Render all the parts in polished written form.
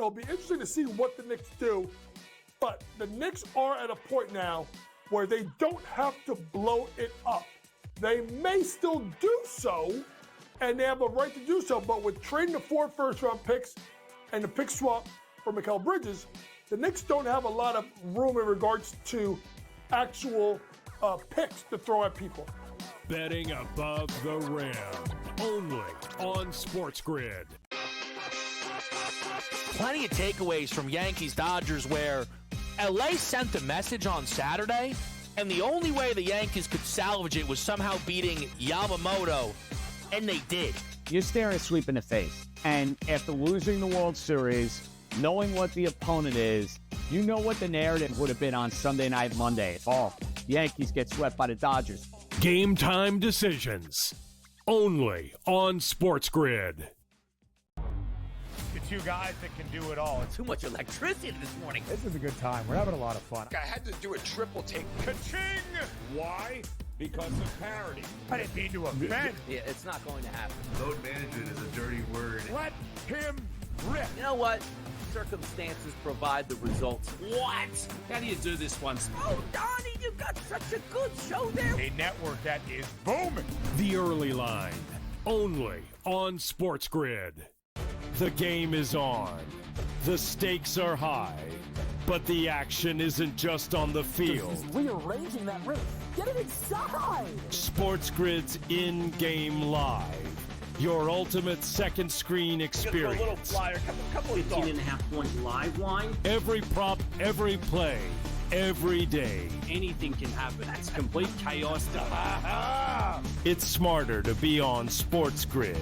it'll be interesting to see what the Knicks do. But the Knicks are at a point now where they don't have to blow it up. They may still do so, and they have a right to do so, but with trading the 4 first-round picks and the pick swap for Mikal Bridges, the Knicks don't have a lot of room in regards to actual picks to throw at people. Betting above the rim, only on SportsGrid. Plenty of takeaways from Yankees-Dodgers where LA sent the message on Saturday, and the only way the Yankees could salvage it was somehow beating Yamamoto, and they did. You're staring a sweep in the face, and after losing the World Series, knowing what the opponent is, you know what the narrative would have been on Sunday Night Monday. Oh, the Yankees get swept by the Dodgers. Game time decisions, only on SportsGrid. The two guys that can do it all. Too much electricity this morning. This is a good time. We're having a lot of fun. I had to do a triple take. Ka-ching! Why? Because of parity. I didn't mean to offend. Yeah, it's not going to happen. Load management is a dirty word. Let him rip. You know what? Circumstances provide the results. What? How do you do this once? Oh, Donnie, you've got such a good show there. A network that is booming. The early line, only on SportsGrid. The game is on. The stakes are high. But the action isn't just on the field. He's rearranging that ring. Get it inside! SportsGrid's in-game live. Your ultimate second screen experience. A little flyer, couple of 15.5-point live line. Every prop, every play, every day. Anything can happen. That's complete chaos. It's smarter to be on SportsGrid.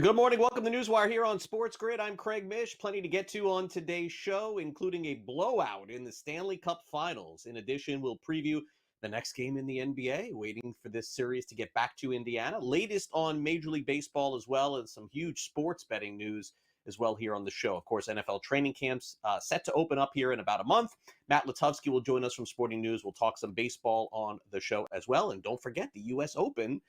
Good morning. Welcome to NewsWire here on SportsGrid. I'm Craig Mish. Plenty to get to on today's show, including a blowout in the Stanley Cup Finals. In addition, we'll preview the next game in the NBA, waiting for this series to get back to Indiana. Latest on Major League Baseball as well, and some huge sports betting news as well here on the show. Of course, NFL training camps set to open up here in about a month. Matt Lutovsky will join us from Sporting News. We'll talk some baseball on the show as well. And don't forget, the U.S. Open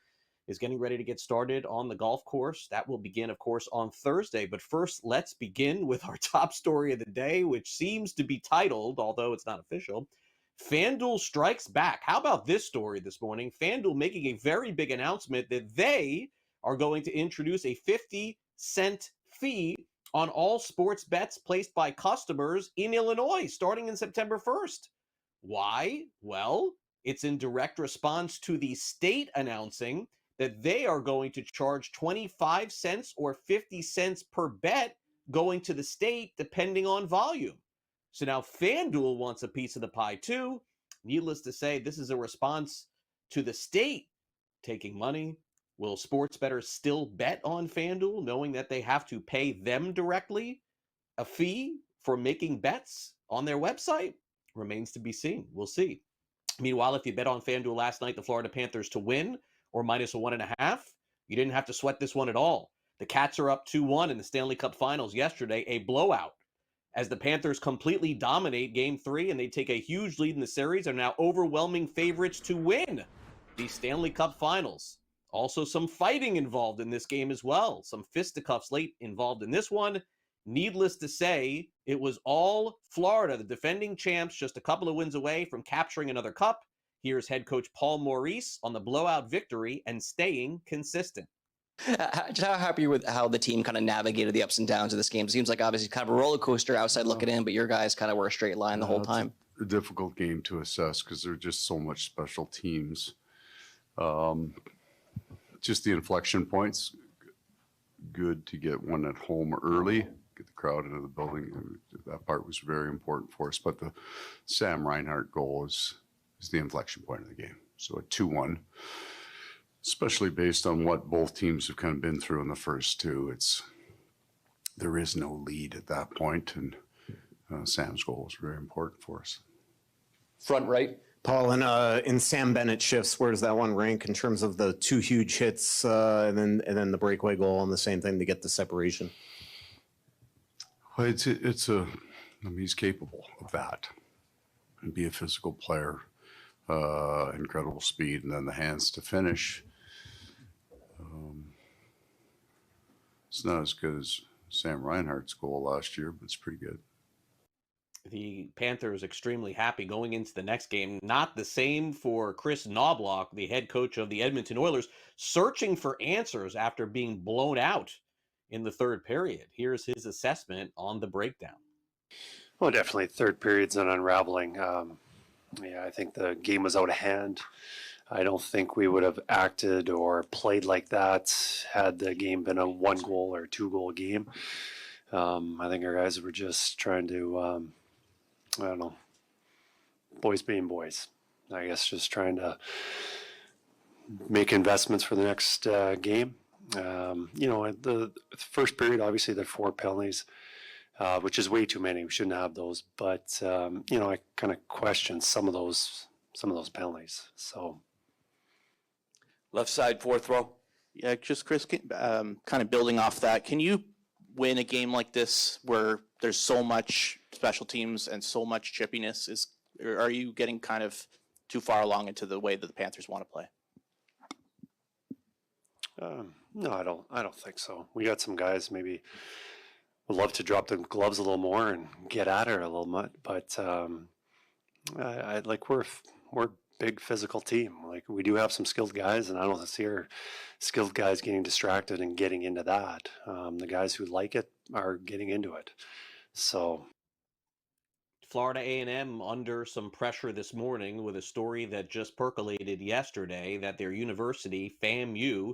is getting ready to get started on the golf course. That will begin, of course, on Thursday. But first, let's begin with our top story of the day, which seems to be titled, although it's not official, FanDuel Strikes Back. How about this story this morning? FanDuel making a very big announcement that they are going to introduce a 50-cent fee on all sports bets placed by customers in Illinois starting in September 1st. Why? Well, it's in direct response to the state announcing that they are going to charge 25 cents or 50 cents per bet going to the state, depending on volume. So now FanDuel wants a piece of the pie too. Needless to say, this is a response to the state taking money. Will sports bettors still bet on FanDuel, knowing that they have to pay them directly a fee for making bets on their website? Remains to be seen. We'll see. Meanwhile, if you bet on FanDuel last night, the Florida Panthers to win, or minus a 1.5, you didn't have to sweat this one at all. The Cats are up 2-1 in the Stanley Cup Finals yesterday, a blowout, as the Panthers completely dominate Game 3 and they take a huge lead in the series, are now overwhelming favorites to win the Stanley Cup Finals. Also some fighting involved in this game as well. Some fisticuffs late involved in this one. Needless to say, it was all Florida, the defending champs, just a couple of wins away from capturing another cup. Here's head coach Paul Maurice on the blowout victory and staying consistent. Just how happy with how the team kind of navigated the ups and downs of this game? It seems like obviously kind of a roller coaster outside looking in, but your guys kind of were a straight line the whole time. It's a difficult game to assess because there are just so much special teams. Just the inflection points, good to get one at home early, get the crowd into the building. That part was very important for us. But the Sam Reinhart goal is the inflection point of the game. So a 2-1, especially based on what both teams have kind of been through in the first two. There is no lead at that point, and Sam's goal is very important for us. front right. Paul, in Sam Bennett shifts, where does that one rank in terms of the 2 huge hits and then the breakaway goal and the same thing to get the separation? Well, he's capable of that and be a physical player, incredible speed, and then the hands to finish. It's not as good as Sam Reinhart's goal last year, but it's pretty good. The Panthers extremely happy going into the next game. Not the same for Chris Knobloch, the head coach of the Edmonton Oilers, searching for answers after being blown out in the third period. Here's his assessment on the breakdown. Well, definitely third period's an unraveling. I think the game was out of hand. I don't think we would have acted or played like that had the game been a 1-goal or 2-goal game. I think our guys were just trying to, I don't know, boys being boys. I guess just trying to make investments for the next game. The first period, obviously, there 4 penalties, which is way too many. We shouldn't have those. But I kind of question some of those penalties. So, Left side, fourth row. Yeah, just Chris, kind of building off that, can you win a game like this where there's so much special teams and so much chippiness? Or are you getting kind of too far along into the way that the Panthers want to play? No, I don't think so. We got some guys maybe would love to drop the gloves a little more and get at her a little bit, but we're a big physical team. Like, we do have some skilled guys, and I don't see our skilled guys getting distracted and getting into that. The guys who like it are getting into it. So, Florida A&M under some pressure this morning with a story that just percolated yesterday that their university, FAMU,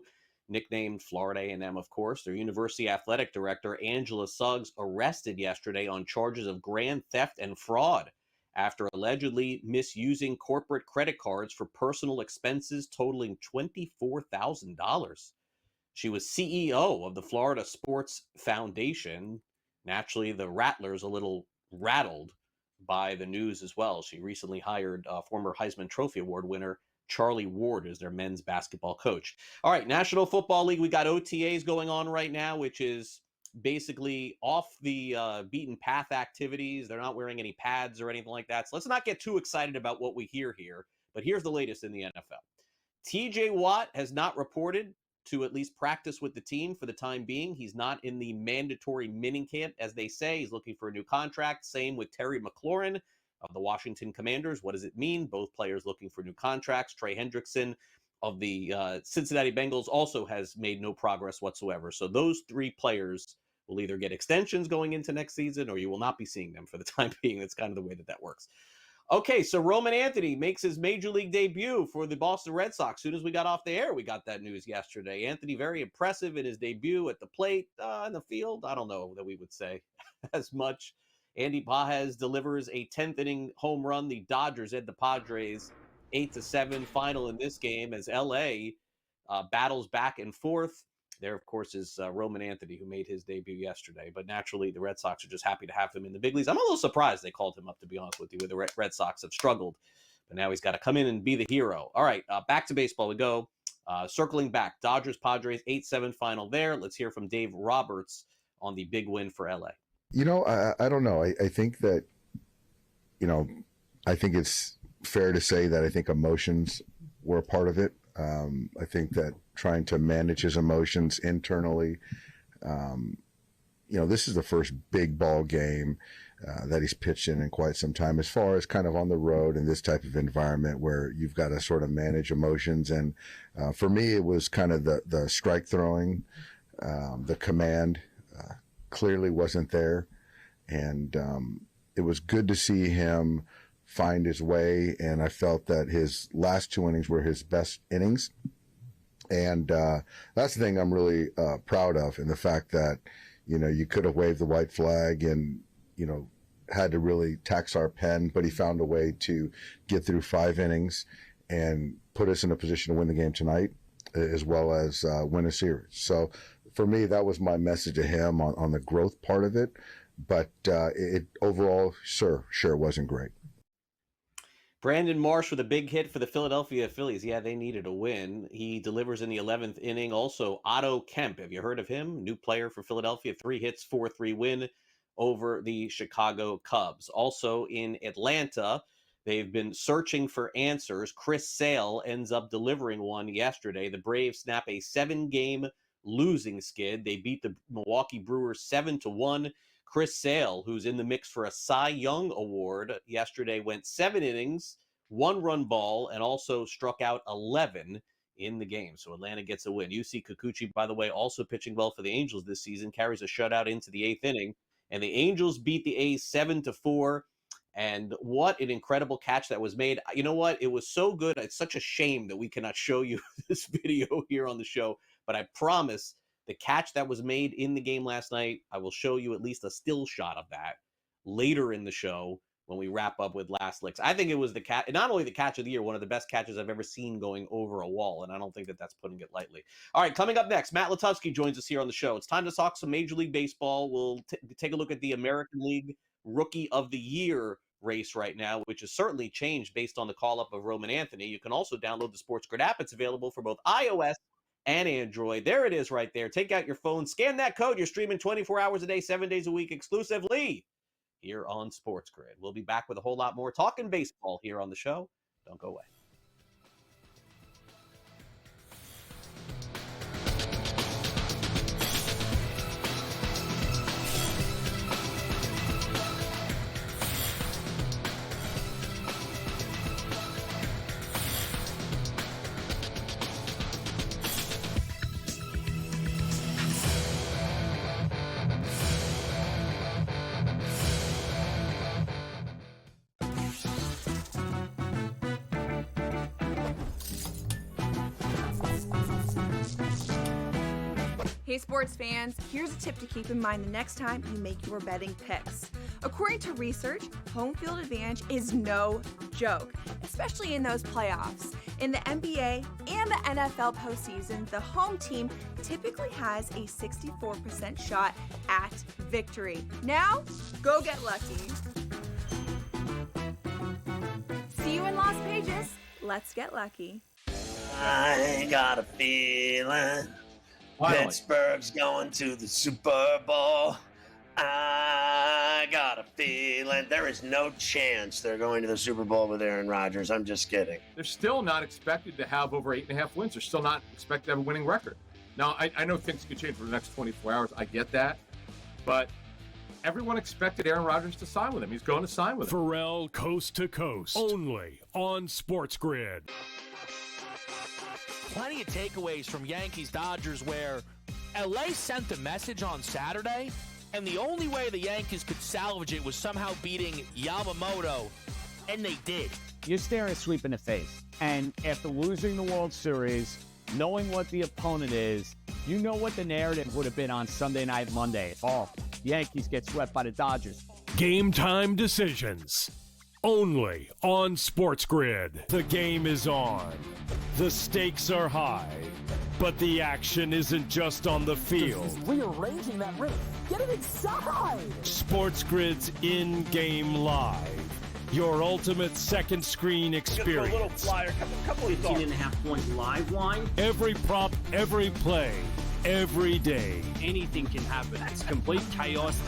nicknamed Florida A&M, of course, their university athletic director, Angela Suggs, arrested yesterday on charges of grand theft and fraud after allegedly misusing corporate credit cards for personal expenses totaling $24,000. She was CEO of the Florida Sports Foundation. Naturally, the Rattlers a little rattled by the news as well. She recently hired former Heisman Trophy Award winner Charlie Ward as their men's basketball coach. All right, National Football League, we got OTAs going on right now, which is basically off the beaten path activities. They're not wearing any pads or anything like that. So let's not get too excited about what we hear here. But here's the latest in the NFL. TJ Watt has not reported to at least practice with the team for the time being. He's not in the mandatory minicamp, as they say. He's looking for a new contract. Same with Terry McLaurin of the Washington Commanders. What does it mean? Both players looking for new contracts. Trey Hendrickson of the Cincinnati Bengals also has made no progress whatsoever. So those 3 players will either get extensions going into next season or you will not be seeing them for the time being. That's kind of the way that works. Okay, so Roman Anthony makes his major league debut for the Boston Red Sox. Soon as we got off the air, we got that news yesterday. Anthony very impressive in his debut at the plate, in the field. I don't know that we would say as much. Andy Pages delivers a 10th inning home run. The Dodgers head the Padres 8-7 final in this game as LA battles back and forth. There, of course, is Roman Anthony, who made his debut yesterday. But naturally, the Red Sox are just happy to have him in the big leagues. I'm a little surprised they called him up, to be honest with you. The Red Sox have struggled, but now he's got to come in and be the hero. All right, back to baseball we go. Circling back, Dodgers-Padres 8-7 final there. Let's hear from Dave Roberts on the big win for LA. I don't know. I think that, I think it's fair to say that I think emotions were a part of it. I think that trying to manage his emotions internally, this is the first big ball game that he's pitched in quite some time, as far as kind of on the road in this type of environment where you've got to sort of manage emotions. And for me, it was kind of the strike throwing, the command clearly wasn't there. And it was good to see him find his way, and I felt that his last 2 innings were his best innings. And that's the thing I'm really proud of, and the fact that, you could have waved the white flag and, had to really tax our pen, but he found a way to get through 5 innings and put us in a position to win the game tonight, as well as win a series. So for me, that was my message to him on the growth part of it. But it overall, sure wasn't great. Brandon Marsh with a big hit for the Philadelphia Phillies. Yeah, they needed a win. He delivers in the 11th inning. Also, Otto Kemp. Have you heard of him? New player for Philadelphia. 3 hits, 4-3 win over the Chicago Cubs. Also in Atlanta, they've been searching for answers. Chris Sale ends up delivering one yesterday. The Braves snap a 7-game losing skid. They beat the Milwaukee Brewers 7-1. Chris Sale, who's in the mix for a Cy Young Award, yesterday went 7 innings, 1 run ball, and also struck out 11 in the game. So Atlanta gets a win. Yusei Kikuchi, by the way, also pitching well for the Angels this season, carries a shutout into the 8th inning. And the Angels beat the A's 7-4. And what an incredible catch that was made. You know what? It was so good. It's such a shame that we cannot show you this video here on the show. But I promise the catch that was made in the game last night, I will show you at least a still shot of that later in the show when we wrap up with Last Licks. I think it was the catch, not only the catch of the year, one of the best catches I've ever seen going over a wall, and I don't think that that's putting it lightly. All right, coming up next, Matt Lutovsky joins us here on the show. It's time to talk some Major League Baseball. We'll take a look at the American League Rookie of the Year race right now, which has certainly changed based on the call-up of Roman Anthony. You can also download the SportsGrid app. It's available for both iOS and Android. There it is right there. Take out your phone, scan that code. You're streaming 24 hours a day, 7 days a week exclusively here on SportsGrid. We'll be back with a whole lot more talking baseball here on the show. Don't go away. Hey sports fans, here's a tip to keep in mind the next time you make your betting picks. According to research, home field advantage is no joke, especially in those playoffs. In the NBA and the NFL postseason, the home team typically has a 64% shot at victory. Now, go get lucky. See you in Las Vegas. Let's get lucky. I got a feeling Pittsburgh's going to the Super Bowl. I got a feeling there is no chance they're going to the Super Bowl with Aaron Rodgers. I'm just kidding. They're still not expected to have over 8.5 wins. They're still not expected to have a winning record. Now, I know things could change for the next 24 hours. I get that. But everyone expected Aaron Rodgers to sign with him. He's going to sign with him. Pharrell Coast to Coast. Only on SportsGrid. Plenty of takeaways from Yankees-Dodgers where LA sent a message on Saturday, and the only way the Yankees could salvage it was somehow beating Yamamoto, and they did. You're staring a sweep in the face. And after losing the World Series, knowing what the opponent is, you know what the narrative would have been on Sunday night, Monday. Oh, Yankees get swept by the Dodgers. Game time decisions. Only on SportsGrid. The game is on. The stakes are high. But the action isn't just on the field. He's rearranging that roof. Get it inside! SportsGrid's in-game live. Your ultimate second screen experience. A little flyer, couple 15.5 point live line. Every prop, every play, every day. Anything can happen. It's complete chaos.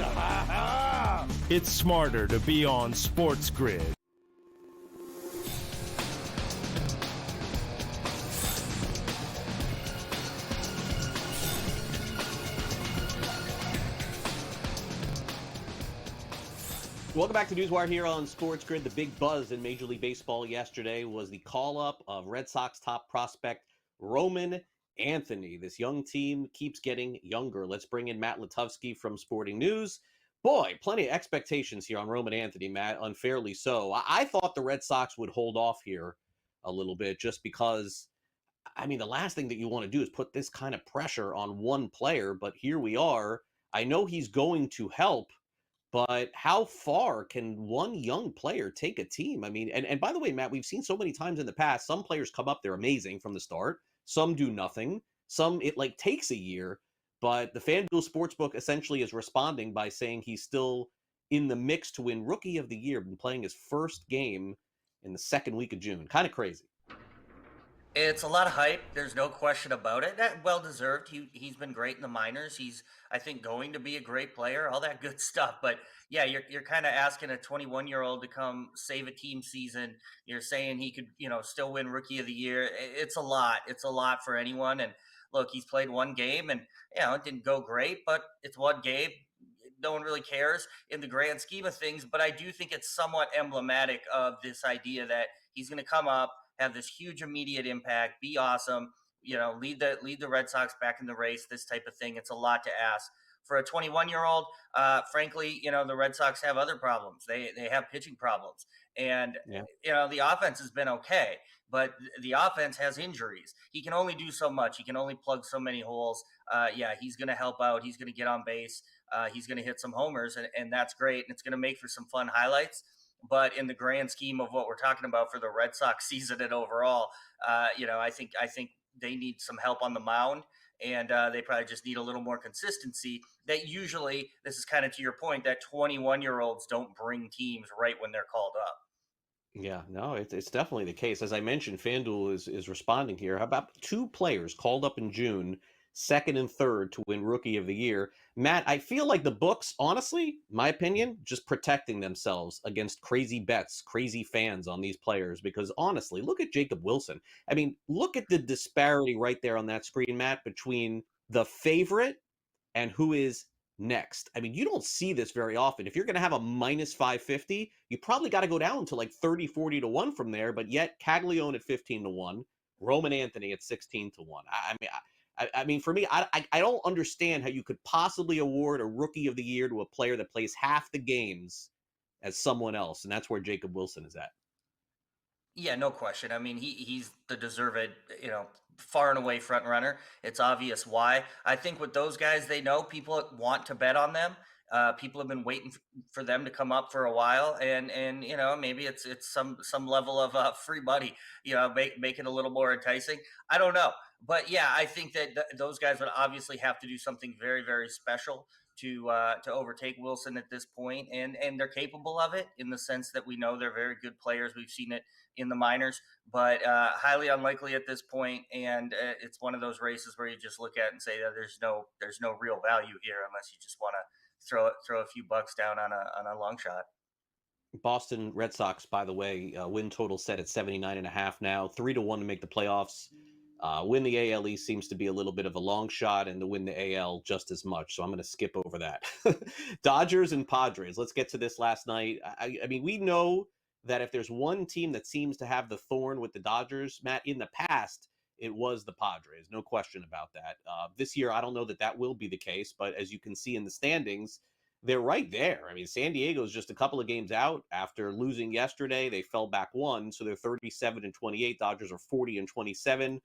It's smarter to be on SportsGrid. Welcome back to NewsWire here on SportsGrid. The big buzz in Major League Baseball yesterday was the call-up of Red Sox top prospect Roman Anthony. This young team keeps getting younger. Let's bring in Matt Lutovsky from Sporting News. Boy, plenty of expectations here on Roman Anthony, Matt, unfairly so. I thought the Red Sox would hold off here a little bit just because, I mean, the last thing that you want to do is put this kind of pressure on one player, but here we are. I know he's going to help, but how far can one young player take a team? I mean, and by the way, Matt, we've seen so many times in the past, some players come up, they're amazing from the start. Some do nothing. Some, it like takes a year. But the FanDuel Sportsbook essentially is responding by saying he's still in the mix to win Rookie of the Year, been playing his first game in the second week of June. Kind of crazy. It's a lot of hype. There's no question about it. That well deserved. He's been great in the minors. He's, I think, going to be a great player. All that good stuff. But yeah, you're kind of asking a 21-year-old to come save a team season. You're saying he could, still win Rookie of the Year. It's a lot. It's a lot for anyone. And look, he's played one game, and it didn't go great, but it's one game. No one really cares in the grand scheme of things. But I do think it's somewhat emblematic of this idea that he's going to come up, have this huge immediate impact, be awesome, lead the Red Sox back in the race, this type of thing. It's a lot to ask. For a 21-year-old, frankly, the Red Sox have other problems. They have pitching problems. And, the offense has been okay, but the offense has injuries. He can only do so much. He can only plug so many holes. He's going to help out. He's going to get on base. He's going to hit some homers, and that's great. And it's going to make for some fun highlights. But in the grand scheme of what we're talking about for the Red Sox season and overall, I think they need some help on the mound, and they probably just need a little more consistency. That usually, this is kind of to your point, that 21-year-olds don't bring teams right when they're called up. Yeah, no, it's definitely the case. As I mentioned, FanDuel is responding here. How about 2 players called up in June, second and third, to win Rookie of the Year? Matt, I feel like the books, honestly, my opinion, just protecting themselves against crazy bets, crazy fans on these players. Because honestly, look at Jacob Wilson. I mean, look at the disparity right there on that screen, Matt, between the favorite and who is next. I mean, you don't see this very often. If you're going to have a minus 550, you probably got to go down to like 30, 40 to 1 from there. But yet Caglione at 15 to 1, Roman Anthony at 16 to 1. I mean, for me, I don't understand how you could possibly award a Rookie of the Year to a player that plays half the games as someone else, and that's where Jacob Wilson is at. Yeah, no question. I mean, he's the deserved, far and away front runner. It's obvious why. I think with those guys, they know people want to bet on them. People have been waiting for them to come up for a while, and maybe it's some level of free money, make it a little more enticing. I don't know. But yeah, I think that those guys would obviously have to do something very, very special to overtake Wilson at this point, and they're capable of it in the sense that we know they're very good players. We've seen it in the minors, but highly unlikely at this point. And it's one of those races where you just look at it and say that there's no real value here unless you just want to throw a few bucks down on a long shot. Boston Red Sox, by the way, win total set at 79.5 now, 3 to 1 to make the playoffs. Win the AL East seems to be a little bit of a long shot, and to win the AL just as much. So I'm going to skip over that. Dodgers and Padres. Let's get to this last night. I mean, we know that if there's one team that seems to have the thorn with the Dodgers, Matt, in the past, it was the Padres. No question about that. This year, I don't know that will be the case, but as you can see in the standings, they're right there. I mean, San Diego's just a couple of games out after losing yesterday. They fell back 1, so they're 37-28. Dodgers are 40-27.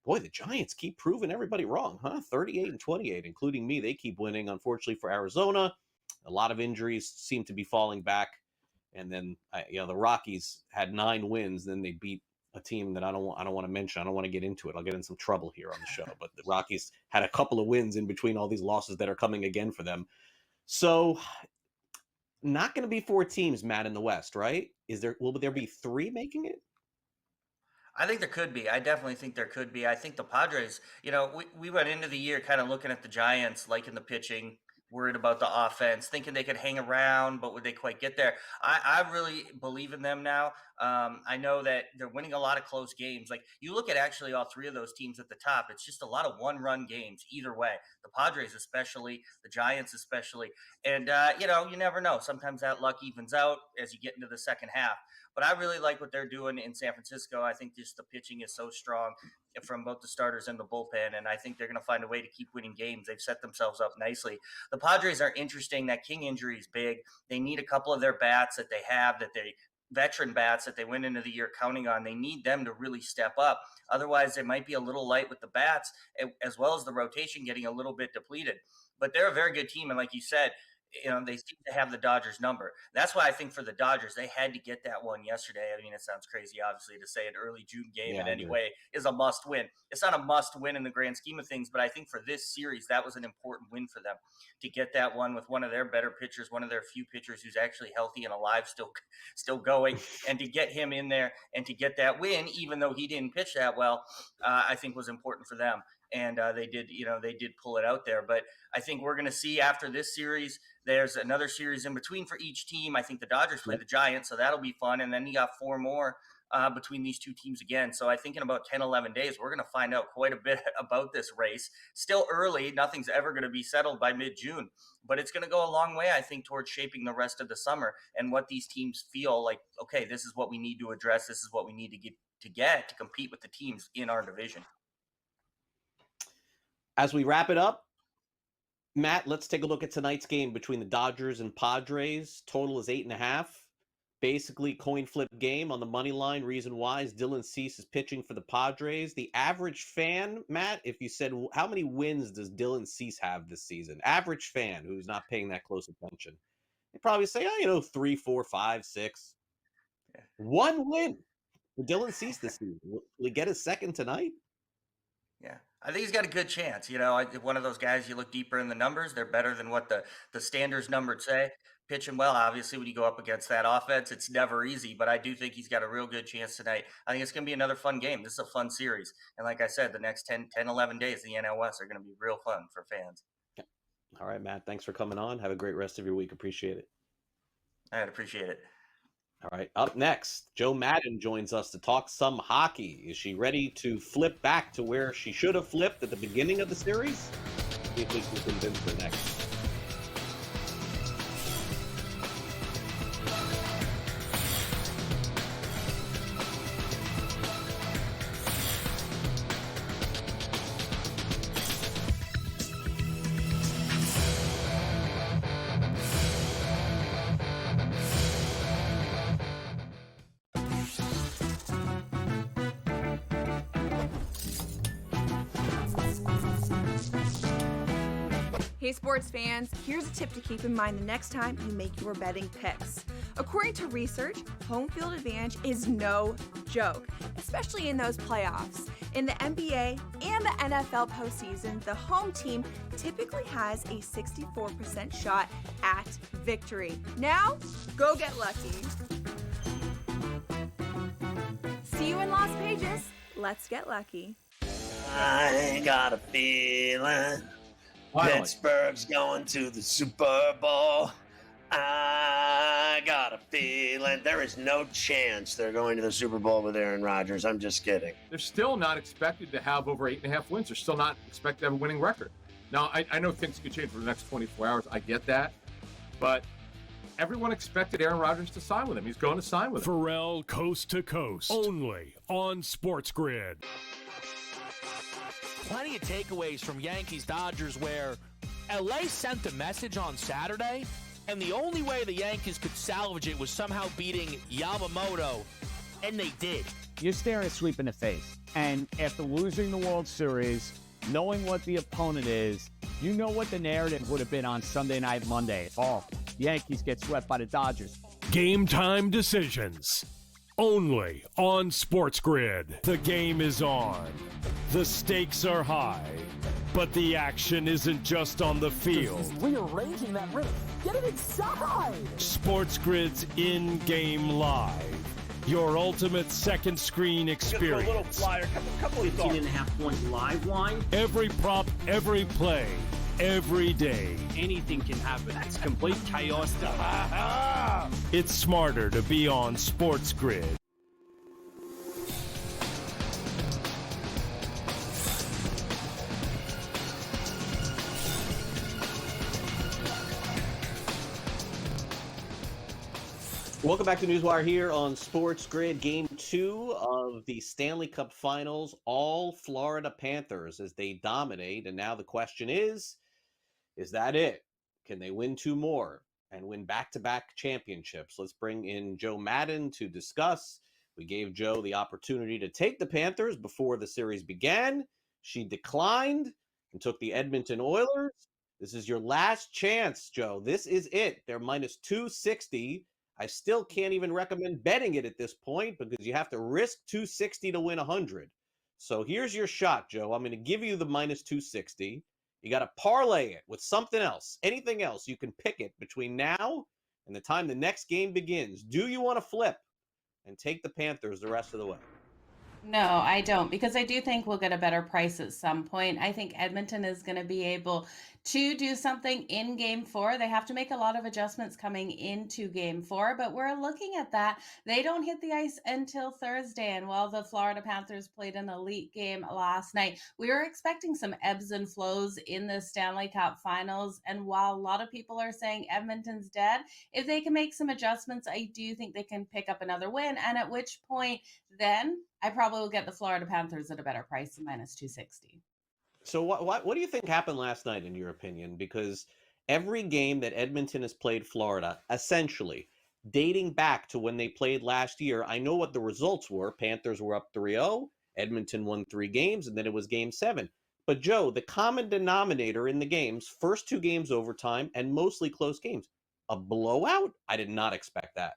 Boy, the Giants keep proving everybody wrong, huh? 38-28, including me. They keep winning. Unfortunately for Arizona, a lot of injuries seem to be falling back. And then, the Rockies had 9 wins. Then they beat a team that I don't want to mention. I don't want to get into it. I'll get in some trouble here on the show. But the Rockies had a couple of wins in between all these losses that are coming again for them. So, not going to be 4 teams, Matt, in the West, right? Will there be 3 making it? I think there could be. I definitely think there could be. I think the Padres, we went into the year kind of looking at the Giants, liking the pitching, worried about the offense, thinking they could hang around, but would they quite get there? I really believe in them now. I know that they're winning a lot of close games. Like, you look at actually all 3 of those teams at the top, it's just a lot of one-run games either way. The Padres especially, the Giants especially. And, you never know. Sometimes that luck evens out as you get into the second half. But I really like what they're doing in San Francisco. I think just the pitching is so strong from both the starters and the bullpen, and I think they're going to find a way to keep winning games. They've set themselves up nicely. The Padres are interesting. That King injury is big. They need a couple of their bats that they have, veteran bats that they went into the year counting on. They need them to really step up. Otherwise, they might be a little light with the bats, as well as the rotation getting a little bit depleted. But they're a very good team, and like you said, they seem to have the Dodgers number. That's why I think for the Dodgers, they had to get that one yesterday. I mean, it sounds crazy, obviously, to say an early June game in any way is a must win. It's not a must win in the grand scheme of things, but I think for this series, that was an important win for them to get that one with one of their better pitchers, one of their few pitchers who's actually healthy and alive, still going, and to get him in there and to get that win, even though he didn't pitch that well, I think was important for them. And they did pull it out there. But I think we're going to see after this series, there's another series in between for each team. I think the Dodgers play the Giants, so that'll be fun. And then you got 4 more between these two teams again. So I think in about 10, 11 days, we're going to find out quite a bit about this race. Still early. Nothing's ever going to be settled by mid-June. But it's going to go a long way, I think, towards shaping the rest of the summer and what these teams feel like, okay, this is what we need to address. This is what we need to get to compete with the teams in our division. As we wrap it up, Matt, let's take a look at tonight's game between the Dodgers and Padres. Total is 8.5. Basically, coin flip game on the money line. Reason why is Dylan Cease is pitching for the Padres. The average fan, Matt, if you said, how many wins does Dylan Cease have this season? Average fan who's not paying that close attention. They probably say, 3, 4, 5, 6. Yeah. 1 win for Dylan Cease this season. Will he get his second tonight? Yeah, I think he's got a good chance. One of those guys, you look deeper in the numbers, they're better than what the standards numbers say. Pitching well, obviously, when you go up against that offense, it's never easy, but I do think he's got a real good chance tonight. I think it's going to be another fun game. This is a fun series. And like I said, the next 10, 11 days, the NL West are going to be real fun for fans. Yeah. All right, Matt, thanks for coming on. Have a great rest of your week. Appreciate it. I'd appreciate it. All right, up next, Joe Madden joins us to talk some hockey. Is she ready to flip back to where she should have flipped at the beginning of the series? See if we can convince her next. Hey sports fans, here's a tip to keep in mind the next time you make your betting picks. According to research, home field advantage is no joke, especially in those playoffs. In the NBA and the NFL postseason, the home team typically has a 64% shot at victory. Now, go get lucky. See you in Las Vegas. Let's get lucky. I got a feeling Pittsburgh's going to the Super Bowl. I got a feeling there is no chance they're going to the Super Bowl with Aaron Rodgers. I'm just kidding. They're still not expected to have over 8.5 wins. They're still not expected to have a winning record. Now, I know things could change for the next 24 hours. I get that. But everyone expected Aaron Rodgers to sign with him. He's going to sign with him. Pharrell Coast to Coast. Only on SportsGrid. Plenty of takeaways from Yankees-Dodgers where LA sent the message on Saturday, and the only way the Yankees could salvage it was somehow beating Yamamoto, and they did. You're staring a sweep in the face. And after losing the World Series, knowing what the opponent is, you know what the narrative would have been on Sunday night, Monday. Oh, the Yankees get swept by the Dodgers. Game time decisions. Only on SportsGrid. The game is on. The stakes are high. But the action isn't just on the field. He's rearranging that ring. Get it inside! SportsGrid's in-game live. Your ultimate second screen experience. A little flyer, couple 18.5 point live line. Every prop, every play, every day. Anything can happen. That's complete chaos. It's smarter to be on SportsGrid. Welcome back to NewsWire here on SportsGrid. Game 2 of the Stanley Cup Finals. All Florida Panthers as they dominate. And now the question is that it? Can they win 2 more and win back-to-back championships? Let's bring in Joe Madden to discuss. We gave Joe the opportunity to take the Panthers before the series began. She declined and took the Edmonton Oilers. This is your last chance, Joe. This is it. They're minus 260. I still can't even recommend betting it at this point because you have to risk 260 to win 100. So here's your shot, Joe. I'm going to give you the minus 260. You got to parlay it with something else, anything else. You can pick it between now and the time the next game begins. Do you want to flip and take the Panthers the rest of the way? No, I don't, because I do think we'll get a better price at some point. I think Edmonton is going to be able to do something in game 4. They have to make a lot of adjustments coming into game 4, but we're looking at that. They don't hit the ice until Thursday. And while the Florida Panthers played an elite game last night, we were expecting some ebbs and flows in the Stanley Cup Finals. And while a lot of people are saying Edmonton's dead, if they can make some adjustments, I do think they can pick up another win. And at which point, then I probably will get the Florida Panthers at a better price than minus 260. So what do you think happened last night, in your opinion? Because every game that Edmonton has played Florida, essentially, dating back to when they played last year, I know what the results were. Panthers were up 3-0. Edmonton won 3 games, and then it was game 7. But, Joe, the common denominator in the games, first 2 games overtime and mostly close games. A blowout? I did not expect that.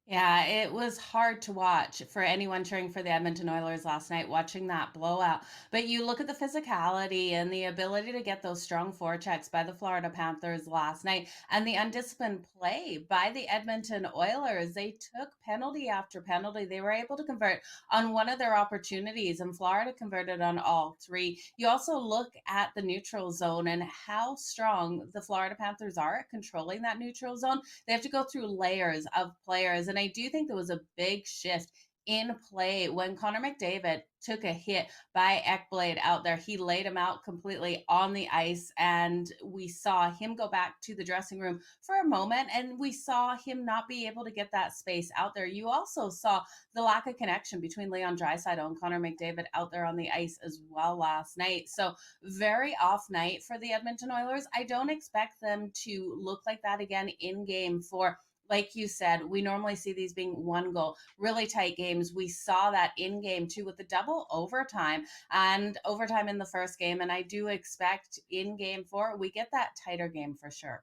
Yeah, it was hard to watch for anyone cheering for the Edmonton Oilers last night, watching that blowout. But you look at the physicality and the ability to get those strong forechecks by the Florida Panthers last night and the undisciplined play by the Edmonton Oilers. They took penalty after penalty. They were able to convert on one of their opportunities, and Florida converted on all 3. You also look at the neutral zone and how strong the Florida Panthers are at controlling that neutral zone. They have to go through layers of players, and I do think there was a big shift in play when Connor McDavid took a hit by Ekblad out there. He laid him out completely on the ice, and we saw him go back to the dressing room for a moment, and we saw him not be able to get that space out there. You also saw the lack of connection between Leon Draisaitl and Connor McDavid out there on the ice as well last night. So very off night for the Edmonton Oilers. I don't expect them to look like that again in game 4. Like you said, we normally see these being 1 goal, really tight games. We saw that in game 2 with the double overtime and overtime in the first game. And I do expect in game 4, we get that tighter game for sure.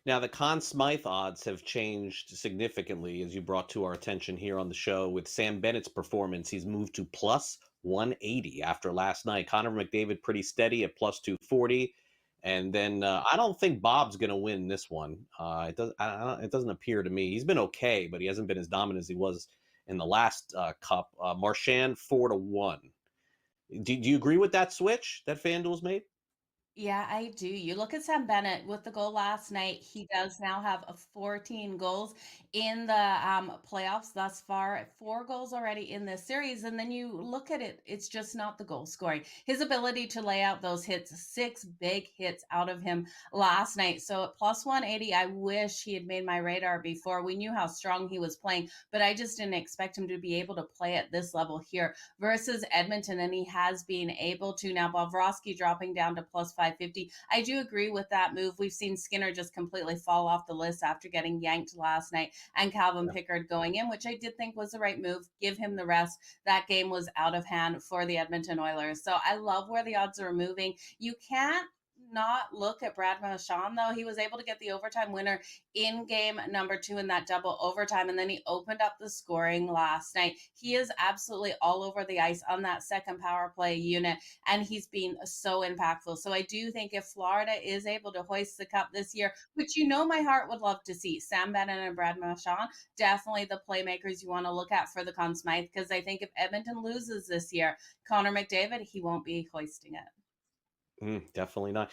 Now, the Conn Smythe odds have changed significantly, as you brought to our attention here on the show. With Sam Bennett's performance, he's moved to plus 180 after last night. Connor McDavid pretty steady at plus 240. And then I don't think Bob's going to win this one. It doesn't appear to me. He's been okay, but he hasn't been as dominant as he was in the last Cup. Marchand 4-1. Do you agree with that switch that FanDuel's made? Yeah, I do. You look at Sam Bennett with the goal last night. He does now have 14 goals in the playoffs thus far, 4 goals already in this series. And then you look at it, it's just not the goal scoring. His ability to lay out those hits, 6 big hits out of him last night. So at plus 180, I wish he had made my radar before. We knew how strong he was playing, but I just didn't expect him to be able to play at this level here versus Edmonton. And he has been able to. Now, Bobrovsky dropping down to plus 550. I do agree with that move. We've seen Skinner just completely fall off the list after getting yanked last night, and Calvin Pickard going in, which I did think was the right move. Give him the rest. That game was out of hand for the Edmonton Oilers. So I love where the odds are moving. You can't not look at Brad Marchand, though. He was able to get the overtime winner in game number 2 in that double overtime, and then he opened up the scoring last night. He is absolutely all over the ice on that second power play unit, and he's been so impactful. So I do think if Florida is able to hoist the cup this year, which my heart would love to see, Sam Bennett and Brad Marchand, definitely the playmakers you want to look at for the Conn Smythe, because I think if Edmonton loses this year, Connor McDavid, he won't be hoisting it. Definitely not.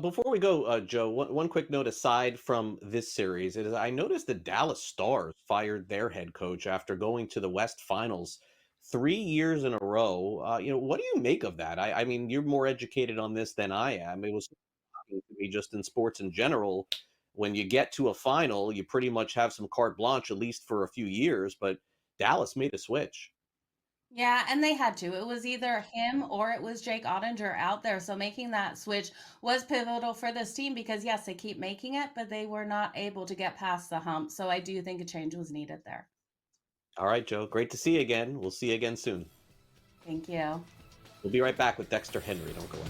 Before we go, Joe, one quick note aside from this series is I noticed the Dallas Stars fired their head coach after going to the West Finals 3 years in a row. What do you make of that? I mean, you're more educated on this than I am. It was shocking to me just in sports in general. When you get to a final, you pretty much have some carte blanche, at least for a few years, but Dallas made a switch. Yeah, and they had to. It was either him or it was Jake Ottinger out there. So making that switch was pivotal for this team because, yes, they keep making it, but they were not able to get past the hump. So I do think a change was needed there. All right, Joe. Great to see you again. We'll see you again soon. Thank you. We'll be right back with Dexter Henry. Don't go away.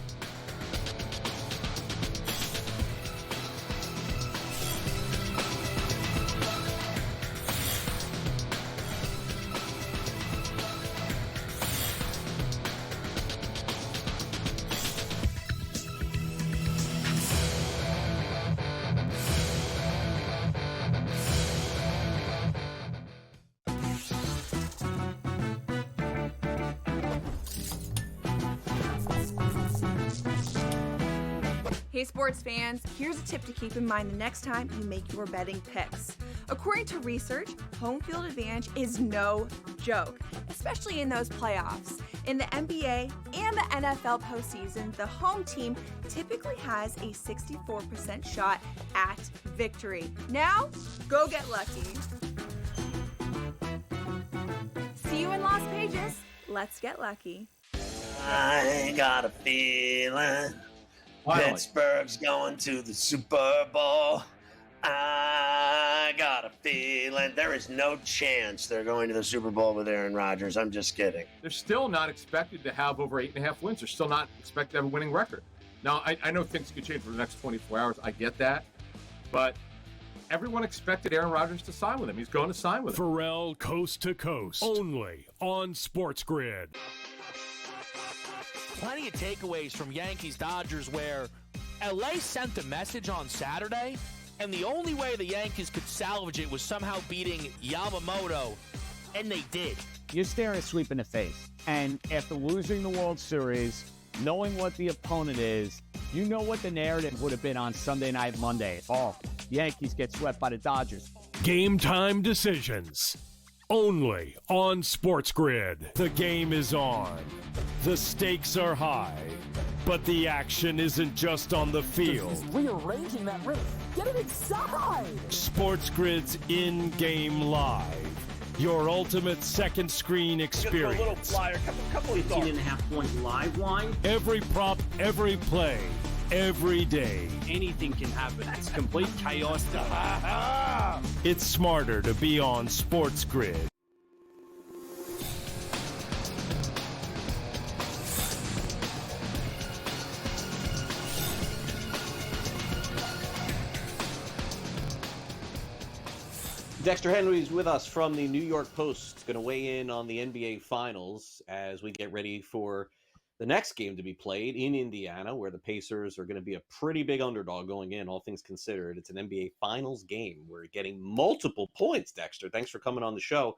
Hey sports fans, here's a tip to keep in mind the next time you make your betting picks. According to research, home field advantage is no joke, especially in those playoffs. In the NBA and the NFL postseason, the home team typically has a 64% shot at victory. Now, go get lucky. See you in Las Vegas. Let's get lucky. I got a feeling Pittsburgh's going to the Super Bowl. I got a feeling there is no chance they're going to the Super Bowl with Aaron Rodgers. I'm just kidding. They're still not expected to have over 8.5 wins. They're still not expected to have a winning record. Now, I know things could change for the next 24 hours. I get that. But everyone expected Aaron Rodgers to sign with him. He's going to sign with him. Pharrell Coast to Coast. Only on SportsGrid. Plenty of takeaways from Yankees-Dodgers where LA sent a message on Saturday, and the only way the Yankees could salvage it was somehow beating Yamamoto, and they did. You're staring a sweep in the face. And after losing the World Series, knowing what the opponent is, you know what the narrative would have been on Sunday Night Monday. Oh, Yankees get swept by the Dodgers. Game time decisions. Only on SportsGrid. The game is on. The stakes are high. But the action isn't just on the field. He's rearranging that rim. Get it inside! SportsGrid's in-game live. Your ultimate second screen experience. Just a little flyer, couple of 18.5 point live line. Every prop, every play, every day. Anything can happen. That's complete chaos. It's smarter to be on SportsGrid. Dexter Henry is with us from the New York Post, going to weigh in on the NBA Finals as we get ready for the next game to be played in Indiana, where the Pacers are going to be a pretty big underdog going in, all things considered. It's an NBA Finals game. We're getting multiple points, Dexter. Thanks for coming on the show.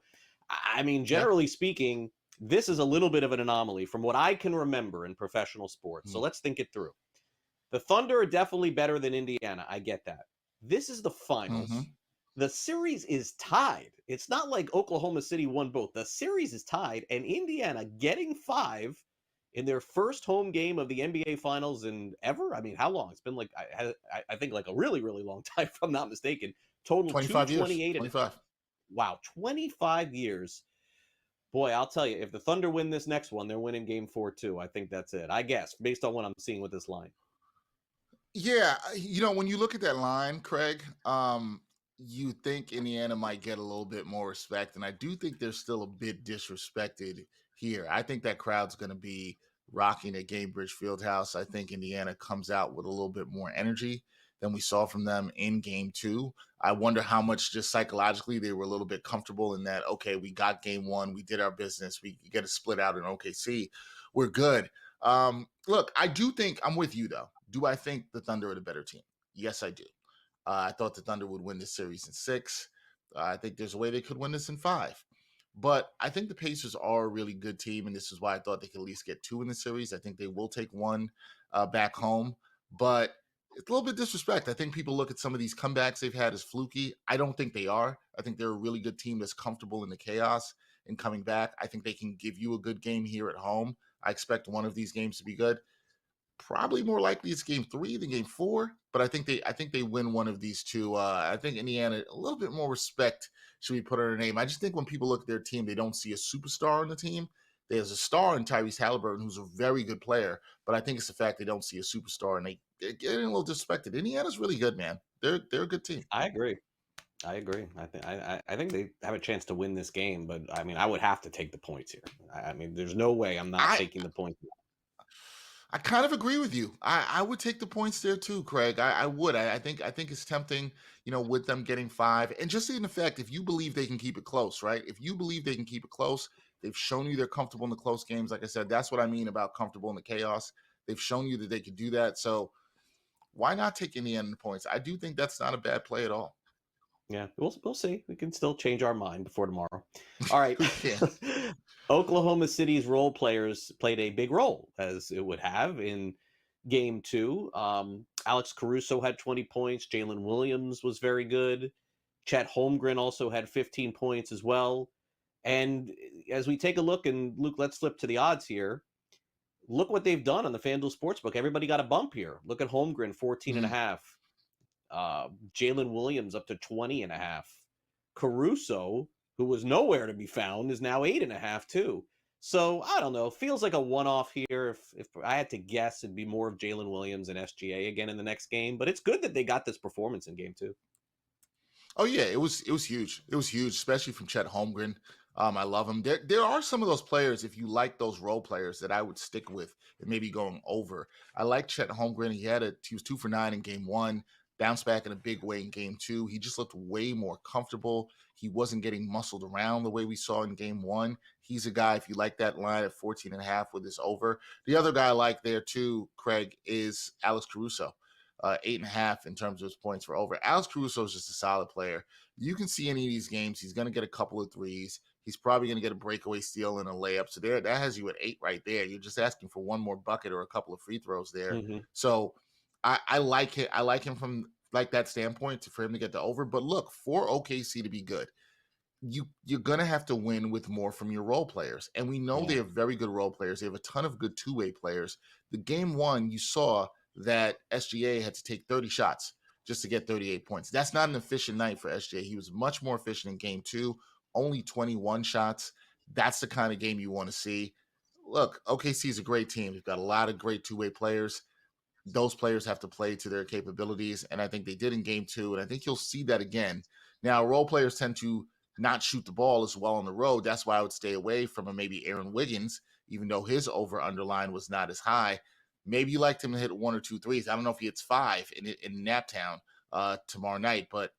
I mean, generally speaking, this is a little bit of an anomaly from what I can remember in professional sports. So let's think it through. The Thunder are definitely better than Indiana. I get that. This is the Finals. The series is tied. It's not like Oklahoma City won both. The series is tied, and Indiana getting 5 in their first home game of the NBA Finals in ever. I mean, how long? It's been like, I think like a really, really long time, if I'm not mistaken. Total 25 years. 25. Wow, 25 years. Boy, I'll tell you, if the Thunder win this next one, they're winning game 4 too. I think that's it. I guess, based on what I'm seeing with this line. Yeah, you know, when you look at that line, Craig, you think Indiana might get a little bit more respect, and I do think they're still a bit disrespected here. I think that crowd's going to be rocking at Gainbridge Fieldhouse. I think Indiana comes out with a little bit more energy than we saw from them in game 2. I wonder how much just psychologically they were a little bit comfortable in that, okay, we got game 1, we did our business, we get a split out in OKC, we're good. Look, I do think, I'm with you though. Do I think the Thunder are the better team? Yes, I do. I thought the Thunder would win this series in 6. I think there's a way they could win this in 5. But I think the Pacers are a really good team, and this is why I thought they could at least get 2 in the series. I think they will take 1 back home. But it's a little bit disrespect. I think people look at some of these comebacks they've had as fluky. I don't think they are. I think they're a really good team that's comfortable in the chaos and coming back. I think they can give you a good game here at home. I expect one of these games to be good. Probably more likely it's game 3 than game 4, but I think they win one of these two. I think Indiana, a little bit more respect should be put on their name. I just think when people look at their team, they don't see a superstar on the team. There's a star in Tyrese Halliburton, who's a very good player, but I think it's the fact they don't see a superstar, and they're getting a little disrespected. Indiana's really good, man. They're a good team. I agree. I think they have a chance to win this game, but I mean, I would have to take the points here. I mean, there's no way I'm not taking the points. I kind of agree with you. I would take the points there too, Craig. I would. I think it's tempting, you know, with them getting 5. And just in effect, if you believe they can keep it close, right? If you believe they can keep it close, they've shown you they're comfortable in the close games. Like I said, that's what I mean about comfortable in the chaos. They've shown you that they could do that. So why not take Indiana points? I do think that's not a bad play at all. Yeah, we'll see. We can still change our mind before tomorrow. All right. Oklahoma City's role players played a big role, as it would have, in game 2. Alex Caruso had 20 points. Jalen Williams was very good. Chet Holmgren also had 15 points as well. And as we take a look, and Luke, let's flip to the odds here. Look what they've done on the FanDuel Sportsbook. Everybody got a bump here. Look at Holmgren, 14 and a half. Jalen Williams up to 20 and a half. Caruso, who was nowhere to be found, is now 8.5 too. So I don't know. Feels like a one-off here. If I had to guess, it'd be more of Jalen Williams and SGA again in the next game. But it's good that they got this performance in game 2. Oh yeah, it was huge. It was huge, especially from Chet Holmgren. I love him. There are some of those players, if you like those role players, that I would stick with and maybe going over. I like Chet Holmgren. He was 2 for 9 in game 1, bounced back in a big way in game 2. He just looked way more comfortable. He wasn't getting muscled around the way we saw in game 1. He's a guy, if you like that line at 14.5 with this over. The other guy I like there too, Craig, is Alex Caruso. 8.5 in terms of his points for over. Alex Caruso is just a solid player. You can see any of these games, he's going to get a couple of threes. He's probably going to get a breakaway steal and a layup. So that has you at 8 right there. You're just asking for one more bucket or a couple of free throws there. Mm-hmm. So I like it. I like him from like that standpoint for him to get the over. But look, for OKC to be good, you're going to have to win with more from your role players. And we know they have very good role players. They have a ton of good two-way players. The game 1, you saw that SGA had to take 30 shots just to get 38 points. That's not an efficient night for SGA. He was much more efficient in game 2, only 21 shots. That's the kind of game you want to see. Look, OKC is a great team. They've got a lot of great two-way players. Those players have to play to their capabilities, and I think they did in game 2, and I think you'll see that again. Now, role players tend to not shoot the ball as well on the road. That's why I would stay away from maybe Aaron Wiggins, even though his over-underline was not as high. Maybe you liked him to hit 1 or 2 threes. I don't know if he hits 5 in Naptown tomorrow night, but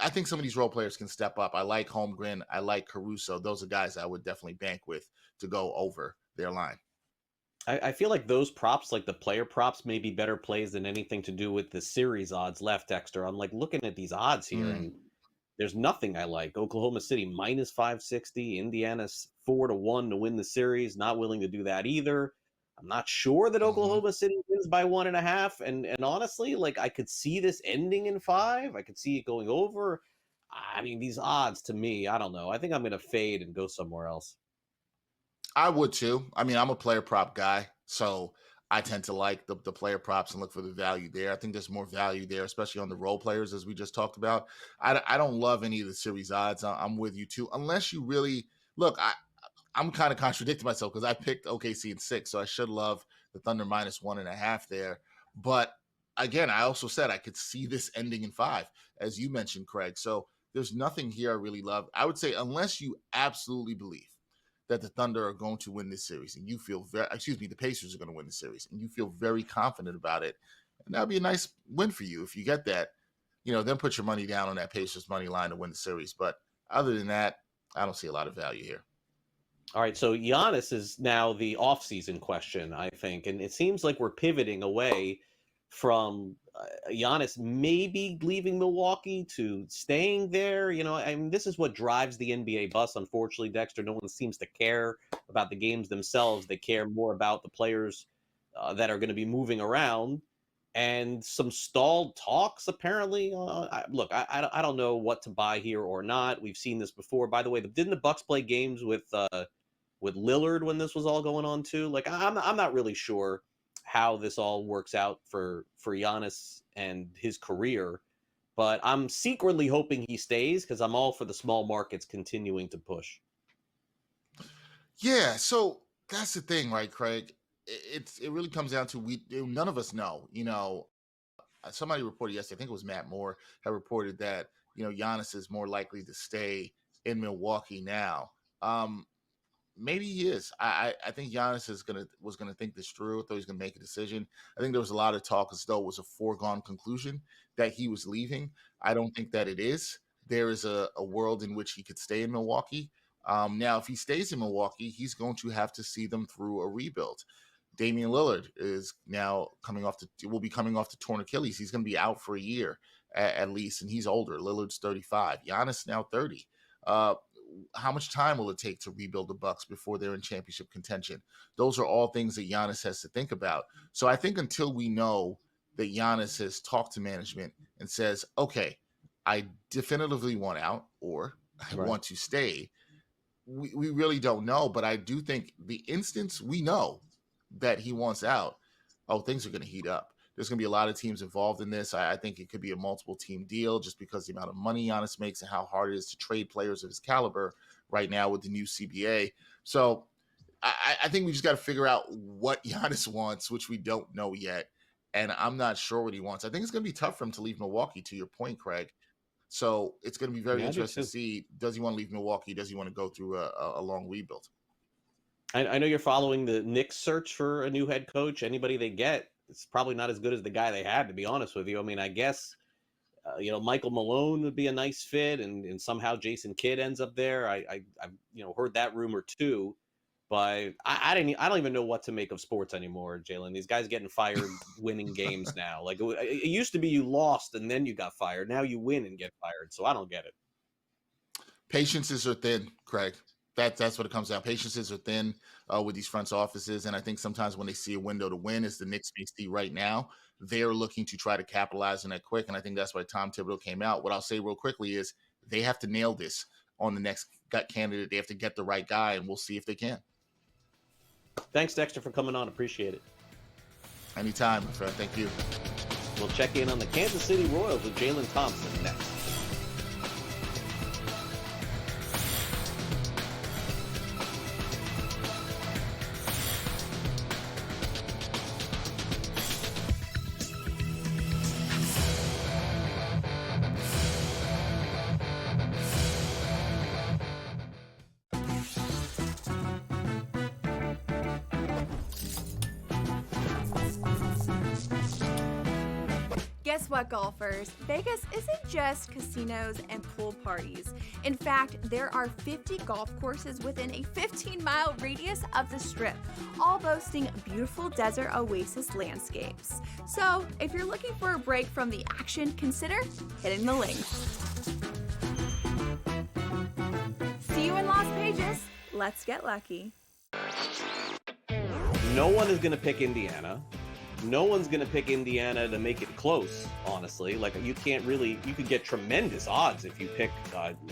I think some of these role players can step up. I like Holmgren. I like Caruso. Those are guys I would definitely bank with to go over their line. I feel like those props, like the player props, may be better plays than anything to do with the series odds left, Dexter. I'm like looking at these odds here, and there's nothing I like. Oklahoma City minus 560, Indiana's 4-1 to win the series. Not willing to do that either. I'm not sure that Oklahoma City wins by 1.5. And honestly, like I could see this ending in 5. I could see it going over. I mean, these odds to me, I don't know. I think I'm going to fade and go somewhere else. I would too. I mean, I'm a player prop guy, so I tend to like the player props and look for the value there. I think there's more value there, especially on the role players, as we just talked about. I don't love any of the series odds. I'm with you too, unless you really look. I'm kind of contradicting myself because I picked OKC in 6, so I should love the Thunder minus 1.5 there. But again, I also said I could see this ending in 5, as you mentioned, Craig. So there's nothing here I really love. I would say unless you absolutely believe that the Thunder are going to win this series and you feel the Pacers are going to win the series and you feel very confident about it, and that'd be a nice win for you if you get that, then put your money down on that Pacers money line to win the series. But other than that, I don't see a lot of value here. All right, so Giannis is now the offseason question, I think, and it seems like we're pivoting away from Giannis maybe leaving Milwaukee to staying there. I mean, this is what drives the NBA bus, unfortunately, Dexter. No one seems to care about the games themselves. They care more about the players that are going to be moving around. And some stalled talks, apparently. Look, I don't know what to buy here or not. We've seen this before. By the way, didn't the Bucks play games with Lillard when this was all going on too? Like, I'm not really sure how this all works out for Giannis and his career, but I'm secretly hoping he stays because I'm all for the small markets continuing to push. Yeah, so that's the thing, right, Craig? It really comes down to none of us know. Somebody reported yesterday, I think it was Matt Moore, had reported that Giannis is more likely to stay in Milwaukee now. Maybe he is. I think Giannis was gonna think this through. I thought he was gonna make a decision. I think there was a lot of talk as though it was a foregone conclusion that he was leaving. I don't think that it is. There is a world in which he could stay in Milwaukee. Now, if he stays in Milwaukee, he's going to have to see them through a rebuild. Damian Lillard is now will be coming off the torn Achilles. He's going to be out for a year at least, and he's older. Lillard's 35. Giannis now 30. how much time will it take to rebuild the Bucks before they're in championship contention? Those are all things that Giannis has to think about. So I think until we know that Giannis has talked to management and says, okay, I definitively want out or I want to stay, we really don't know. But I do think the instance we know that he wants out, things are going to heat up. There's going to be a lot of teams involved in this. I think it could be a multiple team deal just because the amount of money Giannis makes and how hard it is to trade players of his caliber right now with the new CBA. So I think we just got to figure out what Giannis wants, which we don't know yet. And I'm not sure what he wants. I think it's going to be tough for him to leave Milwaukee, to your point, Craig. So it's going to be very interesting to see, does he want to leave Milwaukee? Does he want to go through a long rebuild? I know you're following the Knicks search for a new head coach. Anybody they get, it's probably not as good as the guy they had, to be honest with you. I mean, I guess, Michael Malone would be a nice fit, and somehow Jason Kidd ends up there. I've heard that rumor too, but I don't even know what to make of sports anymore, Jaylon. These guys getting fired, winning games now. Like it used to be, you lost and then you got fired. Now you win and get fired. So I don't get it. Patiences are thin, Craig. That's what it comes down. Patiences are thin with these front offices, and I think sometimes when they see a window to win, as the Knicks may see right now, they're looking to try to capitalize on that quick, and I think that's why Tom Thibodeau came out. What I'll say real quickly is they have to nail this on the next gut candidate. They have to get the right guy, and we'll see if they can. Thanks, Dexter, for coming on. Appreciate it. Anytime, my friend. Thank you. We'll check in on the Kansas City Royals with Jaylon Thompson next. Guess what, golfers? Vegas isn't just casinos and pool parties. In fact, there are 50 golf courses within a 15-mile radius of the Strip, all boasting beautiful desert oasis landscapes. So, if you're looking for a break from the action, consider hitting the links. See you in Las Vegas. Let's get lucky. No one is going to pick Indiana. No one's going to pick Indiana to make it close, honestly. Like, you could get tremendous odds if you pick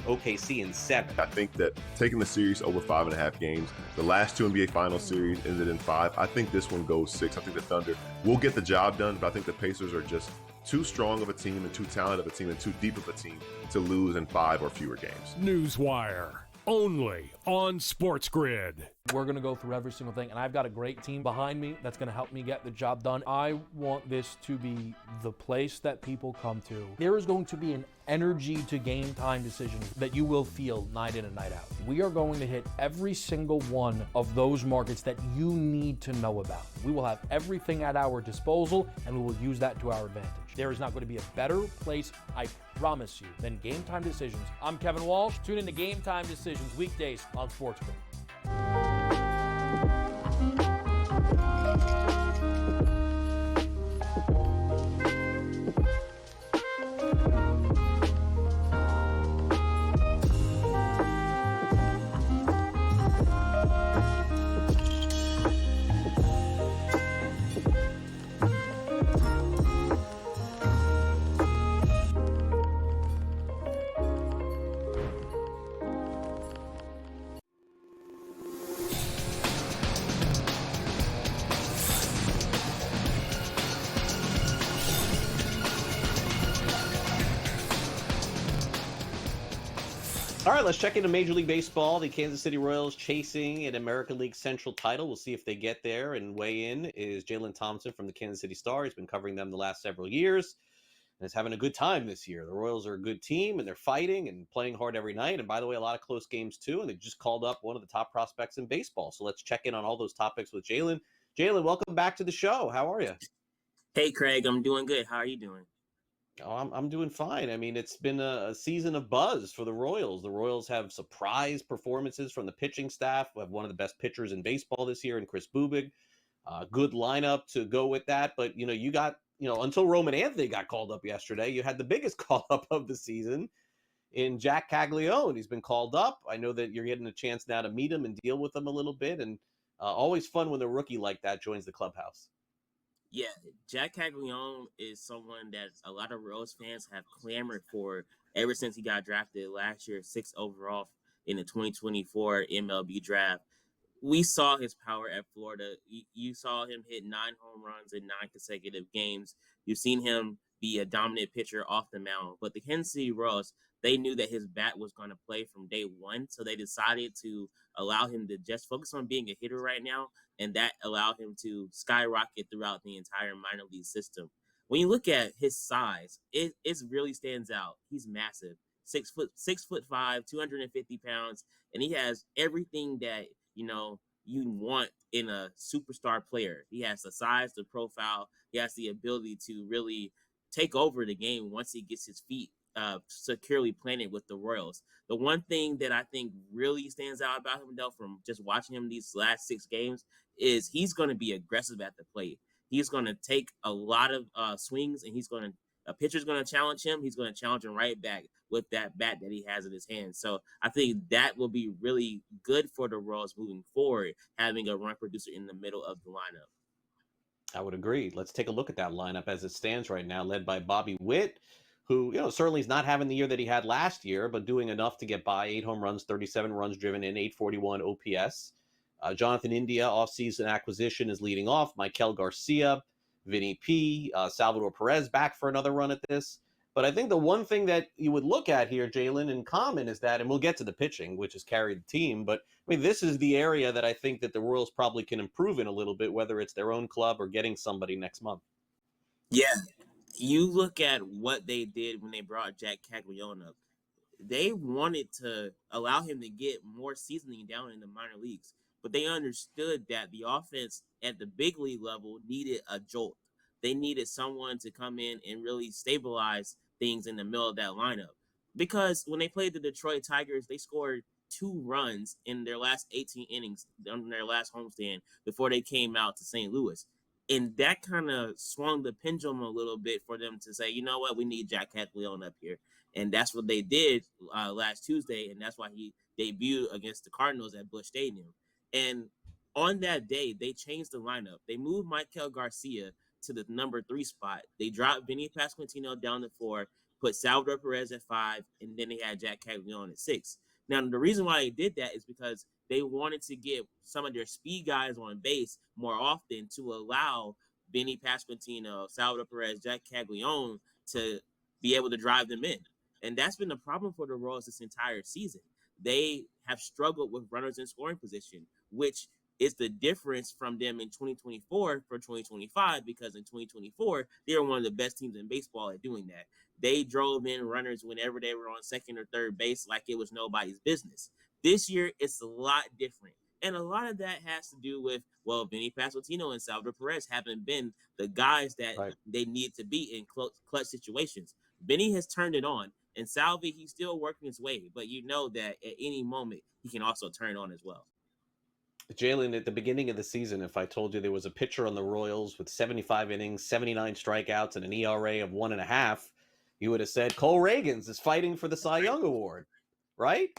OKC in 7. I think that taking the series over 5.5 games, the last 2 NBA Finals series ended in 5. I think this one goes 6. I think the Thunder will get the job done, but I think the Pacers are just too strong of a team and too talented of a team and too deep of a team to lose in 5 or fewer games. NewsWire, only on SportsGrid. We're going to go through every single thing, and I've got a great team behind me that's going to help me get the job done. I want this to be the place that people come to. There is going to be an energy to game time decisions that you will feel night in and night out. We are going to hit every single one of those markets that you need to know about. We will have everything at our disposal, and we will use that to our advantage. There is not going to be a better place, I promise you, than Game Time Decisions. I'm Kevin Walsh. Tune in to Game Time Decisions weekdays on SportsGrid. All right, let's check into Major League Baseball. The Kansas City Royals chasing an American League Central title. We'll see if they get there. And weigh in is Jaylon Thompson from the Kansas City Star. He's been covering them the last several years and is having a good time this year. The Royals are a good team, and they're fighting and playing hard every night. And by the way, a lot of close games too. And they just called up one of the top prospects in baseball. So let's check in on all those topics with Jaylon. Jaylon, welcome back to the show. How are you? Hey, Craig. I'm doing good. How are you doing? Oh, I'm doing fine. I mean, it's been a season of buzz for the Royals. The Royals have surprise performances from the pitching staff. We have one of the best pitchers in baseball this year in Chris Bubig. Good lineup to go with that. But, you got, until Roman Anthony got called up yesterday, you had the biggest call up of the season in Jack Caglione. He's been called up. I know that you're getting a chance now to meet him and deal with him a little bit, and always fun when a rookie like that joins the clubhouse. Yeah, Jack Caglione is someone that a lot of Royals fans have clamored for ever since he got drafted last year, 6th overall in the 2024 MLB draft. We saw his power at Florida. You saw him hit 9 home runs in 9 consecutive games. You've seen him be a dominant pitcher off the mound. But the Kansas City Royals, they knew that his bat was going to play from day one, so they decided to allow him to just focus on being a hitter right now, and that allowed him to skyrocket throughout the entire minor league system. When you look at his size, it really stands out. He's massive, 6'5", 250 pounds, and he has everything that you want in a superstar player. He has the size, the profile. He has the ability to really take over the game once he gets his feet securely planted with the Royals. The one thing that I think really stands out about him, though, from just watching him these last 6 games, is he's going to be aggressive at the plate. He's going to take a lot of swings, and a pitcher's going to challenge him. He's going to challenge him right back with that bat that he has in his hand. So I think that will be really good for the Royals moving forward, having a run producer in the middle of the lineup. I would agree. Let's take a look at that lineup as it stands right now, led by Bobby Witt, who, certainly is not having the year that he had last year, but doing enough to get by. 8 home runs, 37 runs driven in, 841 OPS. Jonathan India, offseason acquisition, is leading off. Michael Garcia, Vinny P, Salvador Perez back for another run at this. But I think the one thing that you would look at here, Jaylon, in common is that, and we'll get to the pitching, which has carried the team, but this is the area that I think that the Royals probably can improve in a little bit, whether it's their own club or getting somebody next month. Yeah, you look at what they did when they brought Jack Caglione up. They wanted to allow him to get more seasoning down in the minor leagues, but they understood that the offense at the big league level needed a jolt. They needed someone to come in and really stabilize things in the middle of that lineup. Because when they played the Detroit Tigers, they scored 2 runs in their last 18 innings on their last homestand before they came out to St. Louis. And that kind of swung the pendulum a little bit for them to say, you know what, we need Jack Caglione up here. And that's what they did last Tuesday, and that's why he debuted against the Cardinals at Busch Stadium. And on that day, they changed the lineup. They moved Michael Garcia to the number 3 spot. They dropped Vinny Pasquantino down the floor, put Salvador Perez at 5, and then they had Jack Caglione at 6. Now, the reason why they did that is because they wanted to get some of their speed guys on base more often to allow Vinny Pasquantino, Salvador Perez, Jack Caglione to be able to drive them in. And that's been the problem for the Royals this entire season. They have struggled with runners in scoring position, which is the difference from them in 2024 for 2025, because in 2024, they were one of the best teams in baseball at doing that. They drove in runners whenever they were on second or third base like it was nobody's business. This year, it's a lot different. And a lot of that has to do with, Vinny Pasquantino and Salvador Perez haven't been the guys that they need to be in clutch situations. Vinny has turned it on, and Salvi, he's still working his way, but you know that at any moment, he can also turn on as well. Jaylon, at the beginning of the season, if I told you there was a pitcher on the Royals with 75 innings, 79 strikeouts, and an ERA of 1.5, you would have said Cole Reagans is fighting for the Cy Young Award, right?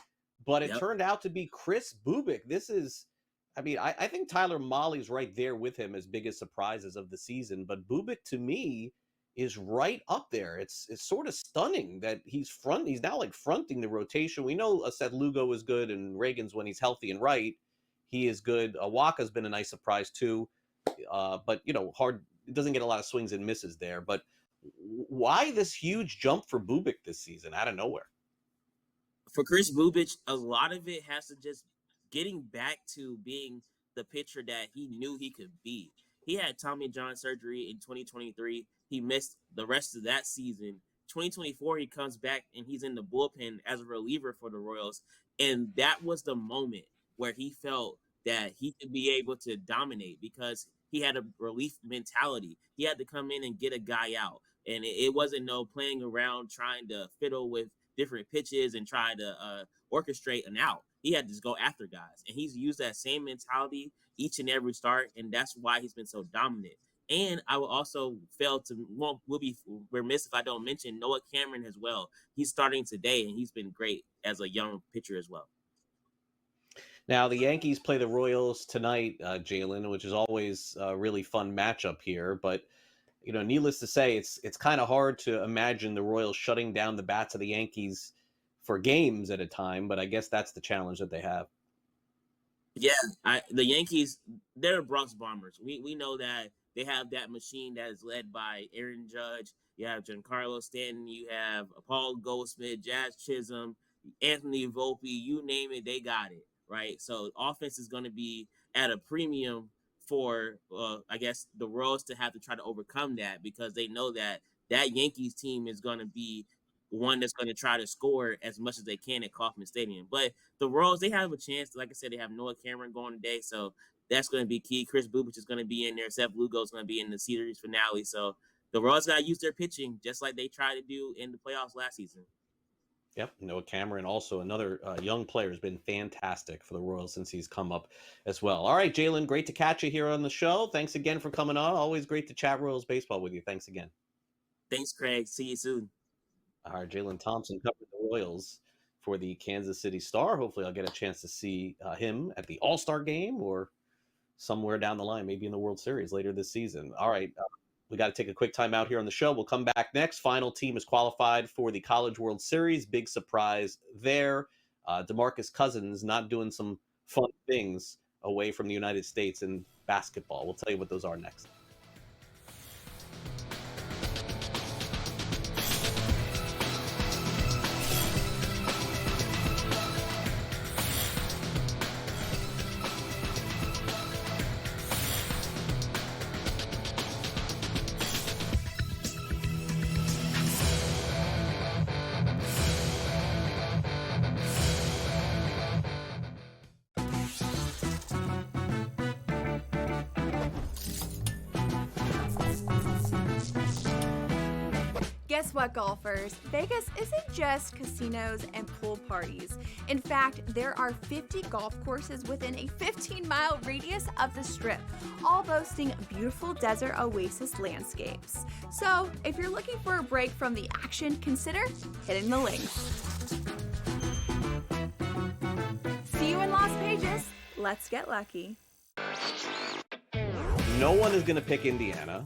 But it turned out to be Chris Bubic. This is, I think Tyler Mahley's right there with him as biggest surprises of the season. But Bubic, to me, is right up there. It's sort of stunning that he's now like fronting the rotation. We know Seth Lugo is good, and Reagans, when he's healthy and right, he is good. Waka's been a nice surprise too, but hard. It doesn't get a lot of swings and misses there. But why this huge jump for Bubic this season out of nowhere? For Chris Bubic, a lot of it has to just getting back to being the pitcher that he knew he could be. He had Tommy John surgery in 2023. He missed the rest of that season. 2024, he comes back and he's in the bullpen as a reliever for the Royals. And that was the moment where he felt that he could be able to dominate because he had a relief mentality. He had to come in and get a guy out. And it wasn't no playing around trying to fiddle with different pitches and try to orchestrate an out. He had to just go after guys. And he's used that same mentality each and every start, and that's why he's been so dominant. And I will also will be remiss if I don't mention Noah Cameron as well. He's starting today, and he's been great as a young pitcher as well. Now, the Yankees play the Royals tonight, Jaylon, which is always a really fun matchup here. But, needless to say, it's kind of hard to imagine the Royals shutting down the bats of the Yankees for games at a time. But I guess that's the challenge that they have. Yeah, the Yankees, they're Bronx Bombers. We know that they have that machine that is led by Aaron Judge. You have Giancarlo Stanton. You have Paul Goldschmidt, Jazz Chisholm, Anthony Volpe. You name it, they got it, right? So offense is going to be at a premium for, I guess, the Royals to have to try to overcome that, because they know that Yankees team is going to be one that's going to try to score as much as they can at Kauffman Stadium. But the Royals, they have a chance. Like I said, they have Noah Cameron going today, so that's going to be key. Chris Bubich is going to be in there. Seth Lugo is going to be in the series finale. So the Royals got to use their pitching just like they tried to do in the playoffs last season. Yep, Noah Cameron, also another young player, has been fantastic for the Royals since he's come up as well. All right, Jaylon, great to catch you here on the show. Thanks again for coming on. Always great to chat Royals baseball with you. Thanks again. Thanks, Craig. See you soon. All right, Jaylon Thompson covered the Royals for the Kansas City Star. Hopefully I'll get a chance to see him at the All-Star game or somewhere down the line, maybe in the World Series later this season. All right, we got to take a quick time out here on the show. We'll come back next. Final team is qualified for the College World Series. Big surprise there. DeMarcus Cousins not doing some fun things away from the United States in basketball. We'll tell you what those are next. Guess what, golfers? Vegas isn't just casinos and pool parties. In fact, there are 50 golf courses within a 15-mile radius of the Strip, all boasting beautiful desert oasis landscapes. So, if you're looking for a break from the action, consider hitting the links. See you in Las Vegas. Let's get lucky. No one is going to pick Indiana.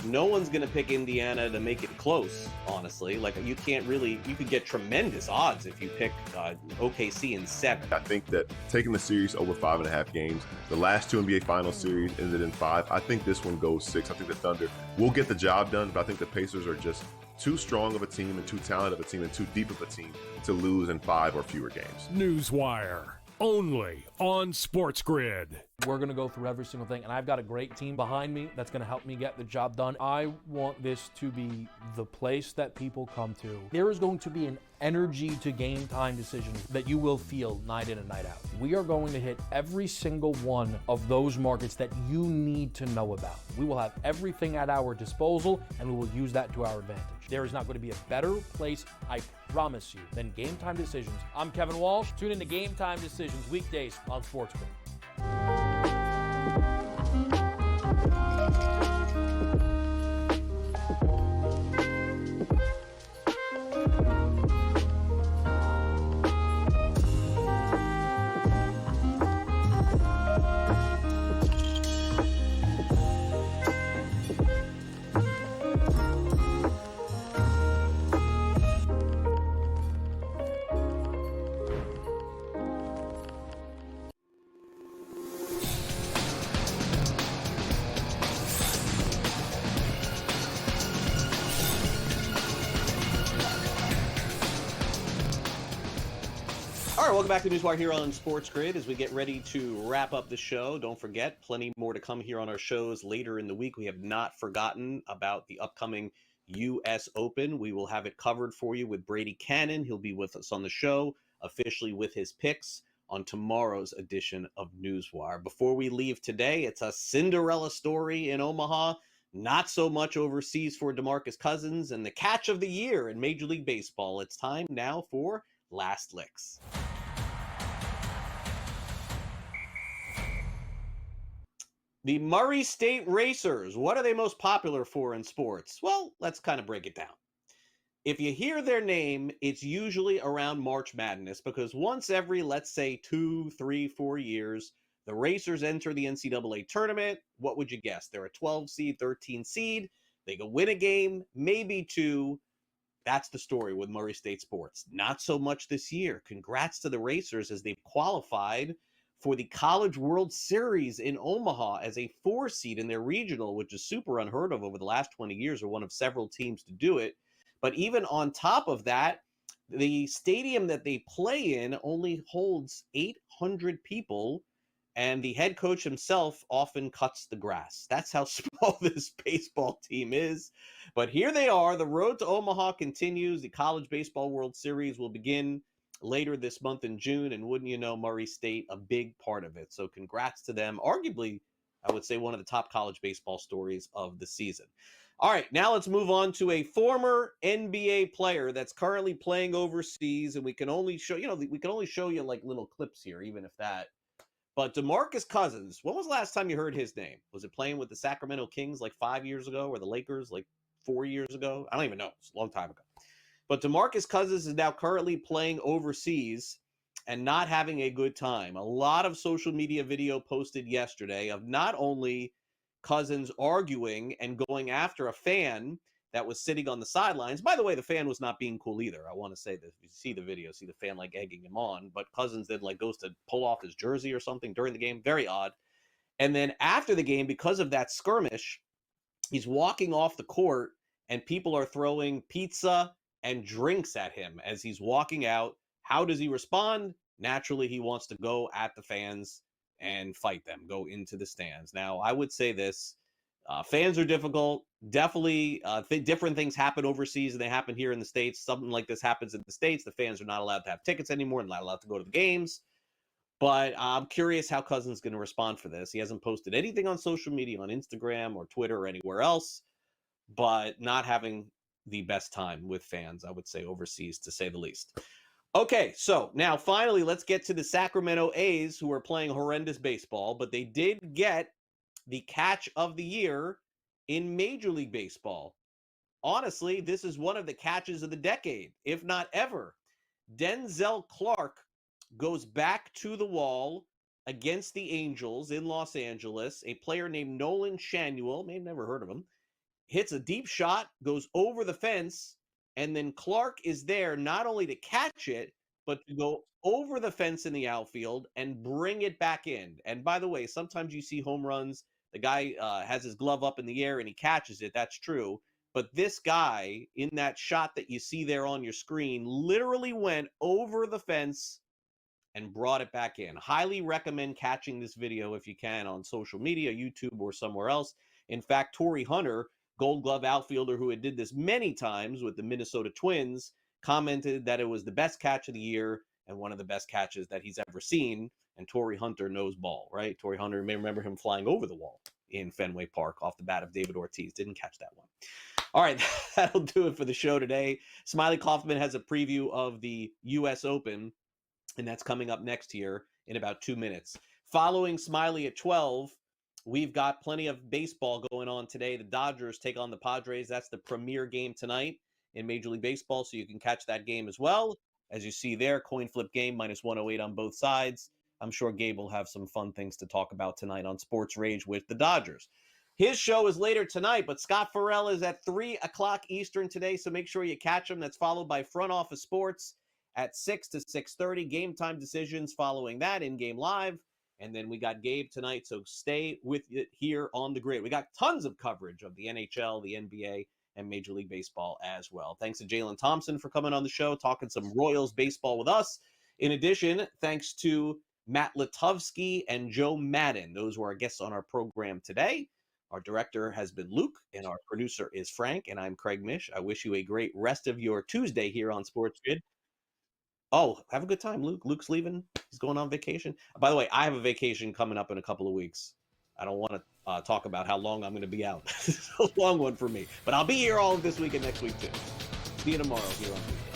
No one's going to pick Indiana to make it close, honestly. Like, you could get tremendous odds if you pick OKC in 7. I think that taking the series over 5.5 games, the last 2 NBA Finals series ended in 5. I think this one goes 6. I think the Thunder will get the job done, but I think the Pacers are just too strong of a team and too talented of a team and too deep of a team to lose in 5 or fewer games. NewsWire, only on SportsGrid. We're going to go through every single thing, and I've got a great team behind me that's going to help me get the job done. I want this to be the place that people come to. There is going to be an energy to game time decisions that you will feel night in and night out. We are going to hit every single one of those markets that you need to know about. We will have everything at our disposal, and we will use that to our advantage. There is not going to be a better place, I promise you, than Game Time Decisions. I'm Kevin Walsh. Tune in to Game Time Decisions weekdays on SportsGrid. All right, welcome back to NewsWire here on SportsGrid as we get ready to wrap up the show. Don't forget, plenty more to come here on our shows later in the week. We have not forgotten about the upcoming U.S. Open. We will have it covered for you with Brady Cannon. He'll be with us on the show, officially with his picks on tomorrow's edition of NewsWire. Before we leave today, it's a Cinderella story in Omaha. Not so much overseas for DeMarcus Cousins and the catch of the year in Major League Baseball. It's time now for Last Licks. The Murray State Racers. What are they most popular for in sports? Well, let's kind of break it down. If you hear their name, it's usually around March Madness because once every, let's say, 2, 3, 4 years, the Racers enter the NCAA tournament. What would you guess? They're a 12 seed, 13 seed. They can win a game, maybe 2. That's the story with Murray State sports. Not so much this year. Congrats to the Racers as they've qualified for the College World Series in Omaha as a 4 seed in their regional, which is super unheard of over the last 20 years. They're one of several teams to do it. But even on top of that, the stadium that they play in only holds 800 people, and the head coach himself often cuts the grass. That's how small this baseball team is. But here they are. The road to Omaha continues. The College Baseball World Series will begin later this month in June, and wouldn't you know, Murray State, a big part of it. So congrats to them. Arguably, I would say one of the top college baseball stories of the season. All right, now let's move on to a former NBA player that's currently playing overseas, and we can only show, like little clips here, even if that. But DeMarcus Cousins, when was the last time you heard his name? Was it playing with the Sacramento Kings like 5 years ago, or the Lakers like 4 years ago? I don't even know. It's a long time ago. But DeMarcus Cousins is now currently playing overseas and not having a good time. A lot of social media video posted yesterday of not only Cousins arguing and going after a fan that was sitting on the sidelines. By the way, the fan was not being cool either. I want to say this. You see the video, see the fan like egging him on, but Cousins then like goes to pull off his jersey or something during the game. Very odd. And then after the game, because of that skirmish, he's walking off the court and people are throwing pizza and drinks at him as he's walking out. How does he respond? Naturally, he wants to go at the fans and fight them, go into the stands. Now, I would say this. Fans are difficult. Definitely different things happen overseas than they happen here in the States. Something like this happens in the States. The fans are not allowed to have tickets anymore and not allowed to go to the games. But I'm curious how Cousins is going to respond for this. He hasn't posted anything on social media, on Instagram or Twitter or anywhere else, but not having the best time with fans, I would say, overseas, to say the least. Okay, so now finally, let's get to the Sacramento A's, who are playing horrendous baseball, but they did get the catch of the year in Major League Baseball. Honestly, this is one of the catches of the decade, if not ever. Denzel Clark goes back to the wall against the Angels in Los Angeles. A player named Nolan Shanuel, may have never heard of him, hits a deep shot, goes over the fence, and then Clark is there not only to catch it, but to go over the fence in the outfield and bring it back in. And by the way, sometimes you see home runs, the guy has his glove up in the air and he catches it. That's true. But this guy, in that shot that you see there on your screen, literally went over the fence and brought it back in. Highly recommend catching this video if you can on social media, YouTube, or somewhere else. In fact, Torrey Hunter, Gold Glove outfielder who had did this many times with the Minnesota Twins, commented that it was the best catch of the year and one of the best catches that he's ever seen. And Torrey Hunter knows ball, right? Torrey Hunter, you may remember him flying over the wall in Fenway Park off the bat of David Ortiz. Didn't catch that one. All right, that'll do it for the show today. Smiley Kaufman has a preview of the U.S. Open, and that's coming up next here in about 2 minutes. Following Smiley at 12, we've got plenty of baseball going on today. The Dodgers take on the Padres. That's the premier game tonight in Major League Baseball, so you can catch that game as well. As you see there, coin flip game, -108 on both sides. I'm sure Gabe will have some fun things to talk about tonight on Sports Rage with the Dodgers. His show is later tonight, but Scott Farrell is at 3 o'clock Eastern today, so make sure you catch him. That's followed by Front Office Sports at 6 to 6:30. Game time decisions following that, in-game live. And then we got Gabe tonight, so stay with it here on the grid. We got tons of coverage of the NHL, the NBA, and Major League Baseball as well. Thanks to Jaylon Thompson for coming on the show, talking some Royals baseball with us. In addition, thanks to Matt Lutovsky and Joe Madden. Those were our guests on our program today. Our director has been Luke, and our producer is Frank, and I'm Craig Mish. I wish you a great rest of your Tuesday here on SportsGrid. Oh, have a good time, Luke. Luke's leaving. He's going on vacation. By the way, I have a vacation coming up in a couple of weeks. I don't want to talk about how long I'm going to be out. It's a long one for me. But I'll be here all of this week and next week, too. See you tomorrow here on TV.